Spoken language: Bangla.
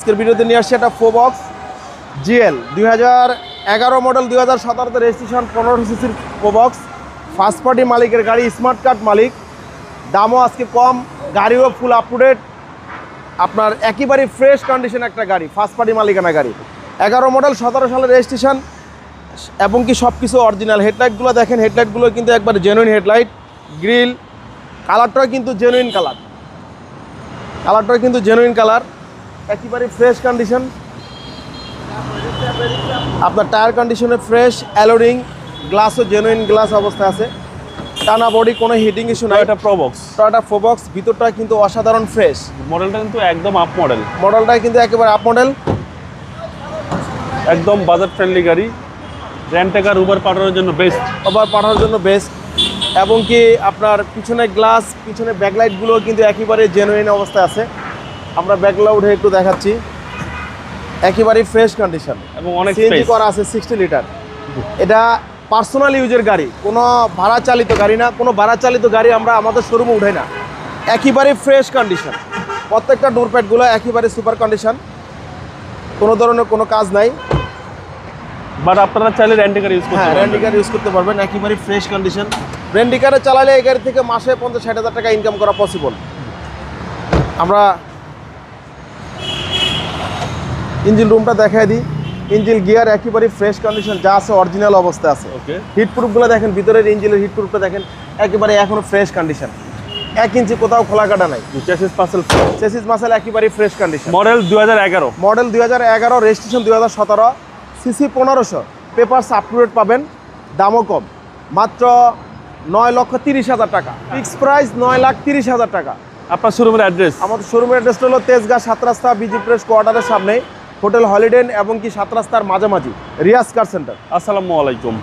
আজকের ভিডিওতে নিয়ে আসছে একটা ফোবক্স জিএল 2011 মডেল 2017 রেজিস্ট্রেশন 15 সিসির ফোবক্স ফার্স্ট পার্টি মালিকের গাড়ি, স্মার্ট কার্ড মালিক, দামও আজকে কম, গাড়িও ফুল আপ টু ডেট, আপনার একেবারে ফ্রেশ কন্ডিশন একটা গাড়ি, ফার্স্ট পার্টি মালিকানা গাড়ি, 11 মডেল 17 সালের রেজিস্ট্রেশন এবং কি সব কিছু অরিজিনাল। হেডলাইটগুলো দেখেন, হেডলাইটগুলো কিন্তু একবারে জেনুইন হেডলাইট, গ্রিল কালারটাও কিন্তু জেনুইন কালারটাও কিন্তু জেনুইন কালার, একেবারে ফ্রেশ কন্ডিশন। আপনার টায়ার কন্ডিশনে ফ্রেশ, অ্যালোরিং গ্লাসও জেনুইন গ্লাস অবস্থায় আছে, টানা বডি, কোনো হিটিং ইস্যু নাই। এটা প্রবক্স, টয়োটা ফোবক্স, ভিতরটা কিন্তু অসাধারণ ফ্রেশ। মডেলটা কিন্তু একদম আপ মডেল, মডেলটা কিন্তু একেবারে আপ মডেল, একদম বাজেট ফ্রেন্ডলি গাড়ি, রেন্ট কার উবার পাঠানোর জন্য বেস্ট, আবার পাঠানোর জন্য বেস্ট। এবং কি আপনার পিছনে গ্লাস, পিছনে ব্যাকলাইটগুলো কিন্তু একেবারে জেনুইন অবস্থায় আছে। আমরা ব্যাকলাইট উঠে একটু দেখাচ্ছি, একেবারে ফ্রেশ কন্ডিশন এবং অনেক সিএনজি স্পেস করা আছে 60 লিটার। এটা পার্সোনাল ইউজের গাড়ি, কোনো ভাড়া চালিত গাড়ি না, কোনো ভাড়া চালিত গাড়ি আমরা আমাদের শোরুমে উঠাই না, একেবারে ফ্রেশ কন্ডিশন। প্রত্যেকটা ডোর প্যাডগুলো একেবারে সুপার কন্ডিশন, কোনো ধরনের কোনো কাজ নাই। বাট আপনারা চাইলে রেন্ট কার ইউজ করতে হ্যাঁ, পারবেন। রেন্টি কার ইউজ করতে পারবেন, একেবারে ফ্রেশ কন্ডিশন। রেন্টি কারে চালালে এই গাড়ি থেকে মাসে 50-60 হাজার টাকা ইনকাম করা পসিবল। আমরা ইঞ্জিন রুমটা দেখাই দিই, ইঞ্জিন গিয়ার একেবারে ফ্রেশ কন্ডিশন, যা আছে অরিজিনাল অবস্থায় আছে। ওকে, হিট প্রুফগুলো দেখেন, ভিতরের ইঞ্জিনের হিট প্রুফটা দেখেন, একেবারে এখনো ফ্রেশ কন্ডিশন, 1 ইঞ্চি কোথাও খোলা কাটা নাই। চেসিস পাসেল, চেসিস মাসেল একেবারে fresh condition. Model 2011, model 2011, registration 2017, CC 1500, papers up to date পাবেন, দামও কম, মাত্র 9,30,000 টাকা, ফিক্স প্রাইস 9,30,000 টাকা। আপনার শোরুমের অ্যাড্রেস? আমাদের শোরুমের অ্যাড্রেসটা হলো তেজগাঁ 7 রাস্তা বিজি প্রেস কোয়ার্টারের সামনে, হোটেল হলিডে এবং কি 7 রাস্তার মাঝামাঝি, রিয়াজ কার সেন্টার। আসসালামু আলাইকুম।